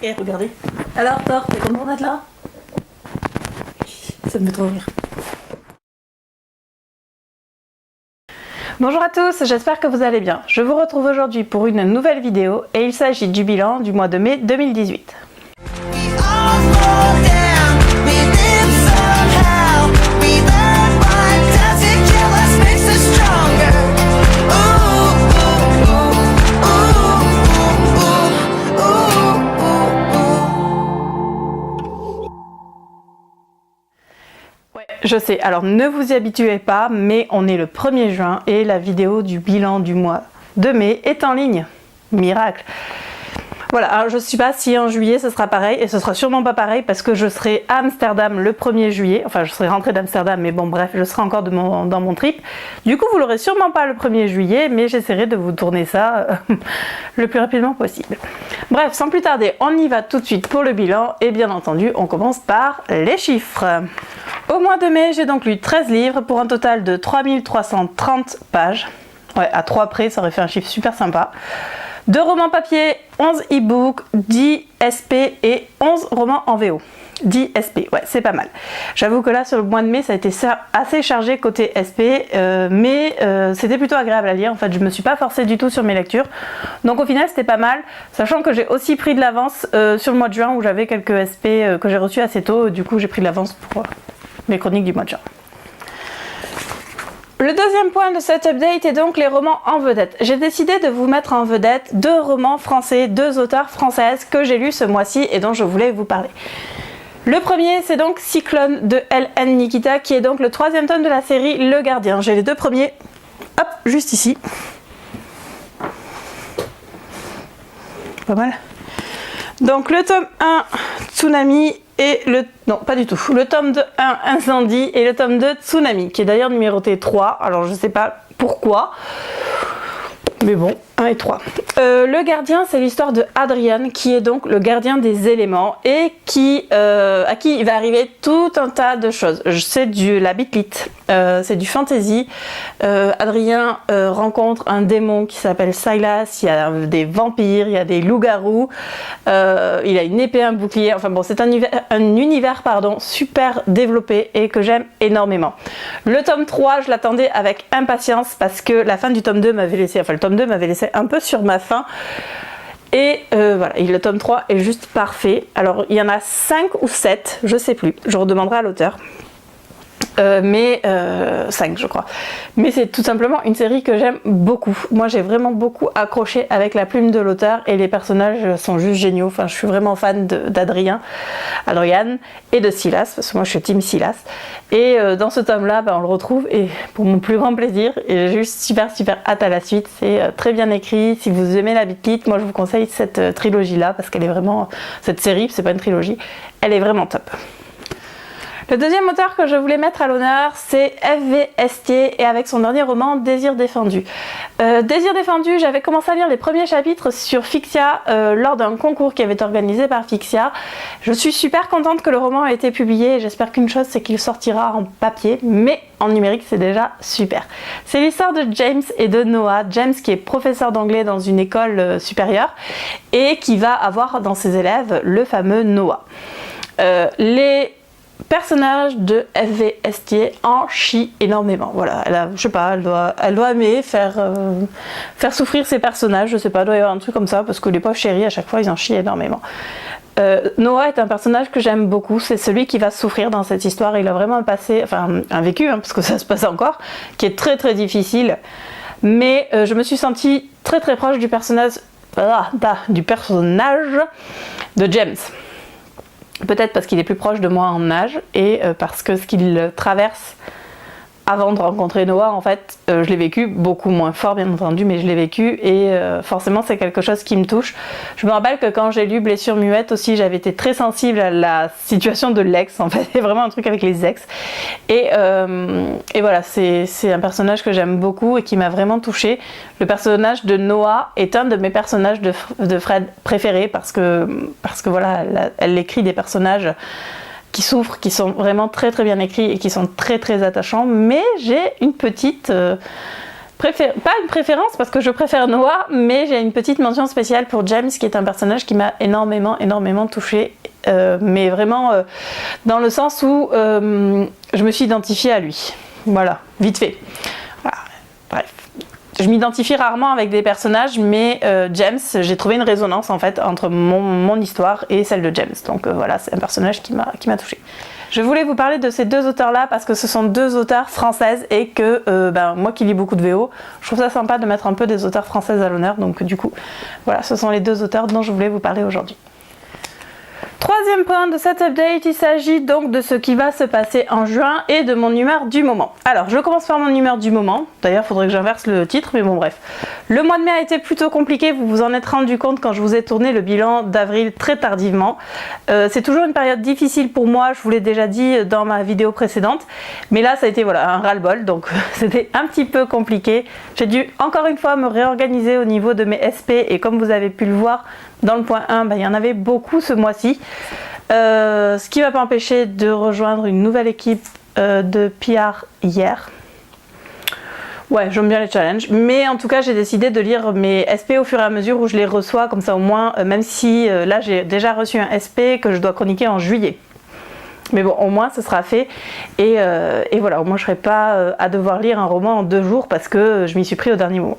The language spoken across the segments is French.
Et regardez. Alors Thor, t'es content d'être là? Ça me fait trop rire. Bonjour à tous, j'espère que vous allez bien. Je vous retrouve aujourd'hui pour une nouvelle vidéo et il s'agit du bilan du mois de mai 2018. Je sais, alors ne vous y habituez pas, mais on est le 1er juin et la vidéo du bilan du mois de mai est en ligne. Miracle! Voilà, alors je ne sais pas si en juillet ce sera pareil, et ce sera sûrement pas pareil parce que je serai à Amsterdam le 1er juillet, enfin je serai rentrée d'Amsterdam, mais bon bref, je serai encore dans mon trip. Du coup vous l'aurez sûrement pas le 1er juillet, mais j'essaierai de vous tourner ça le plus rapidement possible. Bref, sans plus tarder, on y va tout de suite pour le bilan, et bien entendu on commence par les chiffres. Au mois de mai, j'ai donc lu 13 livres pour un total de 3330 pages. Ouais, à 3 près, ça aurait fait un chiffre super sympa. 2 romans papier, 11 e-books, 10 SP et 11 romans en VO. 10 SP, ouais, c'est pas mal. J'avoue que là, sur le mois de mai, ça a été assez chargé côté SP, mais c'était plutôt agréable à lire. En fait, je me suis pas forcée du tout sur mes lectures. Donc au final, c'était pas mal, sachant que j'ai aussi pris de l'avance sur le mois de juin où j'avais quelques SP que j'ai reçus assez tôt. Du coup, j'ai pris de l'avance pour mes chroniques du mois de juin. Le deuxième point de cet update est donc les romans en vedette. J'ai décidé de vous mettre en vedette 2 romans français, 2 auteurs françaises que j'ai lus ce mois-ci et dont je voulais vous parler. Le premier, c'est donc Cyclone de L.N. Nikita, qui est donc le 3e tome de la série Le Gardien. J'ai les 2 premiers, hop, juste ici. Pas mal. Donc le tome 1, Tsunami, et le... non, pas du tout. Le tome 1, Incendie, et le tome 2, Tsunami, qui est d'ailleurs numéroté 3. Alors je sais pas pourquoi, mais bon, 1 et 3. Le gardien, c'est l'histoire de Adrian, qui est donc le gardien des éléments, et à qui il va arriver tout un tas de choses. C'est la bitlite, c'est du fantasy. Adrien rencontre un démon qui s'appelle Silas, il y a des vampires, il y a des loups-garous, il a une épée, un bouclier, enfin bon, c'est un univers super développé et que j'aime énormément. Le tome 3, je l'attendais avec impatience parce que la fin du tome 2 m'avait laissé, enfin le tome 2 m'avait laissé un peu sur ma faim. Et voilà, le tome 3 est juste parfait. Alors il y en a 5 ou 7, je sais plus, je redemanderai à l'auteur. 5 je crois. Mais c'est tout simplement une série que j'aime beaucoup. Moi j'ai vraiment beaucoup accroché avec la plume de l'auteur et les personnages sont juste géniaux. Enfin je suis vraiment fan Adrian et de Silas, parce que moi je suis team Silas. Et dans ce tome là, on le retrouve et pour mon plus grand plaisir, et j'ai juste super hâte à la suite. C'est très bien écrit. Si vous aimez la bitlite, moi je vous conseille cette trilogie là parce qu'elle est vraiment, cette série, c'est pas une trilogie, elle est vraiment top. Le deuxième auteur que je voulais mettre à l'honneur, c'est F.V. Estier et avec son dernier roman Désir défendu. Désir défendu, j'avais commencé à lire les premiers chapitres sur Fixia lors d'un concours qui avait été organisé par Fixia. Je suis super contente que le roman ait été publié et j'espère qu'une chose, c'est qu'il sortira en papier, mais en numérique c'est déjà super. C'est l'histoire de James et de Noah. James qui est professeur d'anglais dans une école supérieure et qui va avoir dans ses élèves le fameux Noah. Les personnage de F.V. Estier en chie énormément. Voilà, je sais pas, elle doit aimer faire souffrir ses personnages, je sais pas, il doit y avoir un truc comme ça, parce que les pauvres chéris, à chaque fois, ils en chient énormément. Noah est un personnage que j'aime beaucoup, c'est celui qui va souffrir dans cette histoire. Il a vraiment un vécu, parce que ça se passe encore, qui est très difficile, mais je me suis sentie très proche du personnage de James. Peut-être parce qu'il est plus proche de moi en âge et parce que ce qu'il traverse avant de rencontrer Noah, en fait, je l'ai vécu beaucoup moins fort, bien entendu, mais je l'ai vécu et forcément c'est quelque chose qui me touche. Je me rappelle que quand j'ai lu Blessure muette aussi, j'avais été très sensible à la situation de l'ex, en fait, c'est vraiment un truc avec les ex. Et voilà, c'est un personnage que j'aime beaucoup et qui m'a vraiment touchée. Le personnage de Noah est un de mes personnages de Fred préférés parce que voilà, elle écrit des personnages qui souffrent, qui sont vraiment très bien écrits et qui sont très attachants, mais j'ai une petite pas une préférence parce que je préfère Noah, mais j'ai une petite mention spéciale pour James qui est un personnage qui m'a énormément touchée, mais vraiment dans le sens où je me suis identifiée à lui. Voilà, vite fait. Voilà. Bref. Je m'identifie rarement avec des personnages, mais James, j'ai trouvé une résonance en fait entre mon histoire et celle de James. Donc voilà, c'est un personnage qui m'a touchée. Je voulais vous parler de ces deux auteurs-là parce que ce sont deux auteurs françaises et que moi qui lis beaucoup de VO, je trouve ça sympa de mettre un peu des auteurs françaises à l'honneur. Donc du coup, voilà, ce sont les deux auteurs dont je voulais vous parler aujourd'hui. Troisième point de cet update, il s'agit donc de ce qui va se passer en juin et de mon humeur du moment. Alors, je commence par mon humeur du moment. D'ailleurs, il faudrait que j'inverse le titre, mais bon, bref. Le mois de mai a été plutôt compliqué, vous vous en êtes rendu compte quand je vous ai tourné le bilan d'avril très tardivement. C'est toujours une période difficile pour moi, je vous l'ai déjà dit dans ma vidéo précédente. Mais là, ça a été un ras-le-bol, donc c'était un petit peu compliqué. J'ai dû encore une fois me réorganiser au niveau de mes SP et comme vous avez pu le voir, dans le point 1, il y en avait beaucoup ce mois-ci. Ce qui ne m'a pas empêché de rejoindre une nouvelle équipe de PR hier. Ouais, j'aime bien les challenges. Mais en tout cas, j'ai décidé de lire mes SP au fur et à mesure où je les reçois. Comme ça, au moins, même si là, j'ai déjà reçu un SP que je dois chroniquer en juillet. Mais bon, au moins, ce sera fait. Et voilà, au moins, je ne serai pas à devoir lire un roman en 2 jours parce que je m'y suis pris au dernier moment.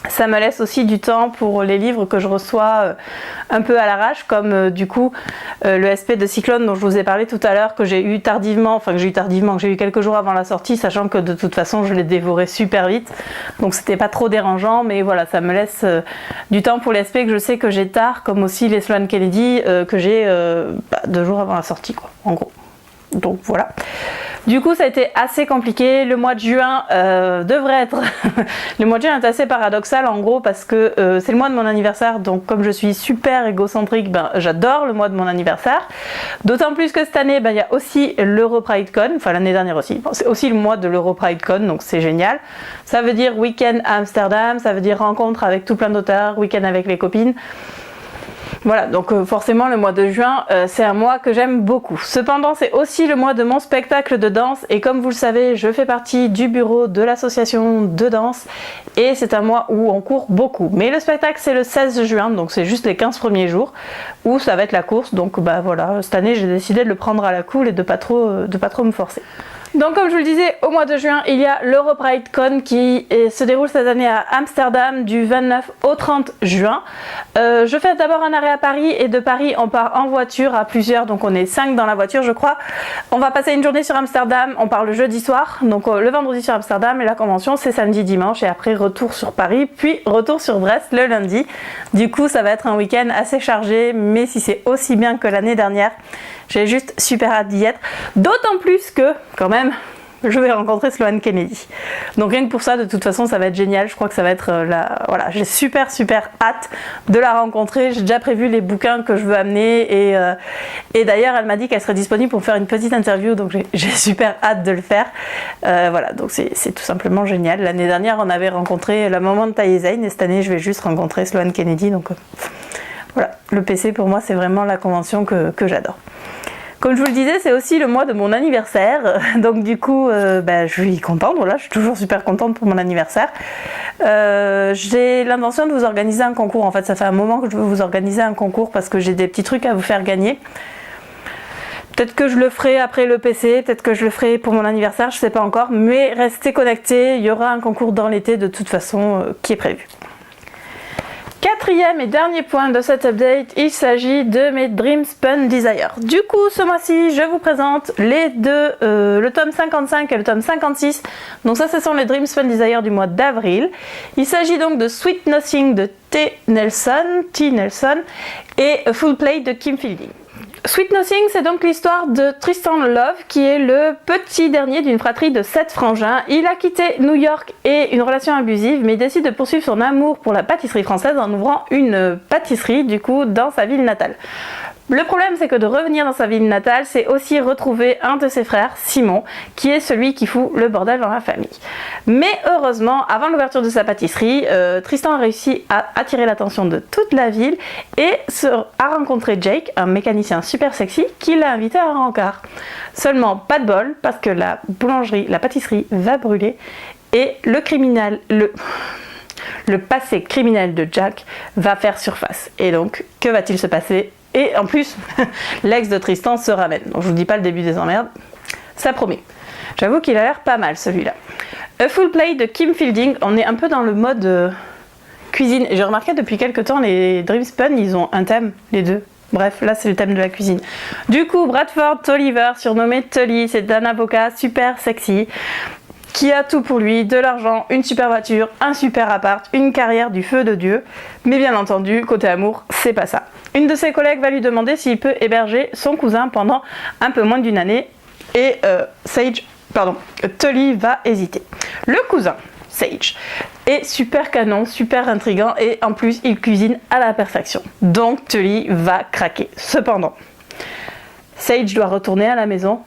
Ça me laisse aussi du temps pour les livres que je reçois un peu à l'arrache, comme du coup le SP de Cyclone dont je vous ai parlé tout à l'heure, que j'ai eu tardivement, que j'ai eu quelques jours avant la sortie, sachant que de toute façon je l'ai dévoré super vite, donc c'était pas trop dérangeant, mais voilà, ça me laisse du temps pour les SP que je sais que j'ai tard, comme aussi les Sloane Kennedy que j'ai 2 jours avant la sortie, quoi, en gros. Donc voilà. Du coup, ça a été assez compliqué. Le mois de juin devrait être... Le mois de juin est assez paradoxal en gros parce que c'est le mois de mon anniversaire. Donc comme je suis super égocentrique, j'adore le mois de mon anniversaire. D'autant plus que cette année, il y a aussi l'EuroPrideCon. Enfin l'année dernière aussi. Bon, c'est aussi le mois de l'EuroPrideCon, donc c'est génial. Ça veut dire week-end à Amsterdam. Ça veut dire rencontre avec tout plein d'auteurs, week-end avec les copines. Voilà, donc forcément le mois de juin, c'est un mois que j'aime beaucoup. Cependant, c'est aussi le mois de mon spectacle de danse et comme vous le savez, je fais partie du bureau de l'association de danse et c'est un mois où on court beaucoup. Mais le spectacle, c'est le 16 juin, donc c'est juste les 15 premiers jours où ça va être la course. Donc voilà, cette année, j'ai décidé de le prendre à la cool et de pas trop me forcer. Donc comme je vous le disais, au mois de juin, il y a l'EuroPrideCon qui se déroule cette année à Amsterdam du 29 au 30 juin. Je fais d'abord un arrêt à Paris et de Paris on part en voiture à plusieurs, donc on est 5 dans la voiture je crois. On va passer une journée sur Amsterdam, on part le jeudi soir, donc le vendredi sur Amsterdam et la convention c'est samedi dimanche et après retour sur Paris, puis retour sur Brest le lundi. Du coup ça va être un week-end assez chargé, mais si c'est aussi bien que l'année dernière, j'ai juste super hâte d'y être. D'autant plus que, quand même, je vais rencontrer Sloane Kennedy. Donc rien que pour ça, de toute façon, ça va être génial. Je crois que ça va être voilà, j'ai super hâte de la rencontrer. J'ai déjà prévu les bouquins que je veux amener et d'ailleurs, elle m'a dit qu'elle serait disponible pour faire une petite interview. Donc j'ai super hâte de le faire. Voilà, donc c'est tout simplement génial. L'année dernière, on avait rencontré la maman de Taï Zayn et cette année, je vais juste rencontrer Sloane Kennedy. Donc voilà, le PC pour moi, c'est vraiment la convention que j'adore. Comme je vous le disais, c'est aussi le mois de mon anniversaire, donc du coup, je suis contente, voilà, je suis toujours super contente pour mon anniversaire. J'ai l'intention de vous organiser un concours, en fait, ça fait un moment que je veux vous organiser un concours parce que j'ai des petits trucs à vous faire gagner. Peut-être que je le ferai après le PC, peut-être que je le ferai pour mon anniversaire, je ne sais pas encore, mais restez connectés, il y aura un concours dans l'été de toute façon qui est prévu. Quatrième et dernier point de cet update, il s'agit de mes Dream Spun Desire. Du coup, ce mois-ci, je vous présente les deux, le tome 55 et le tome 56. Donc ça, ce sont les Dream Spun Desire du mois d'avril. Il s'agit donc de Sweet Nothing de T. Nelson et Full Play de Kim Fielding. Sweet Nothing, c'est donc l'histoire de Tristan Love, qui est le petit dernier d'une fratrie de 7 frangins. Il a quitté New York et une relation abusive, mais il décide de poursuivre son amour pour la pâtisserie française en ouvrant une pâtisserie, du coup, dans sa ville natale. Le problème, c'est que de revenir dans sa ville natale, c'est aussi retrouver un de ses frères, Simon, qui est celui qui fout le bordel dans la famille. Mais heureusement, avant l'ouverture de sa pâtisserie, Tristan a réussi à attirer l'attention de toute la ville et a rencontré Jake, un mécanicien super sexy, qui l'a invité à un rencard. Seulement, pas de bol, parce que la pâtisserie va brûler Et le passé criminel de Jack va faire surface. Et donc, que va-t-il se passer? Et en plus, l'ex de Tristan se ramène. Donc je vous dis pas le début des emmerdes, ça promet. J'avoue qu'il a l'air pas mal celui-là. A Full Play de Kim Fielding, on est un peu dans le mode cuisine. J'ai remarqué depuis quelques temps, les Dream Spun, ils ont un thème, les deux. Bref, là c'est le thème de la cuisine. Du coup, Bradford Tolliver, surnommé Tully, c'est un avocat super sexy qui a tout pour lui, de l'argent, une super voiture, un super appart, une carrière du feu de Dieu. Mais bien entendu, côté amour, c'est pas ça. Une de ses collègues va lui demander s'il peut héberger son cousin pendant un peu moins d'une année et Tully va hésiter. Le cousin, Sage, est super canon, super intriguant et en plus il cuisine à la perfection. Donc Tully va craquer. Cependant, Sage doit retourner à la maison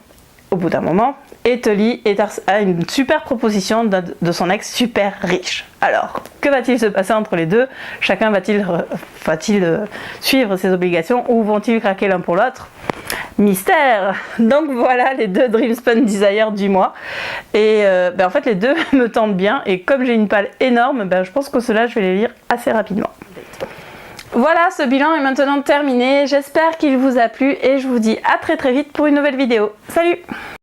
au bout d'un moment et Tully a une super proposition de son ex super riche. Alors, que va-t-il se passer entre les deux? Chacun va-t-il suivre ses obligations ou vont-ils craquer l'un pour l'autre? Mystère. Donc voilà les deux Dream Spun Desire du mois. Et en fait les deux me tentent bien et comme j'ai une palle énorme, je pense que ceux-là je vais les lire assez rapidement. Voilà, ce bilan est maintenant terminé. J'espère qu'il vous a plu et je vous dis à très vite pour une nouvelle vidéo. Salut!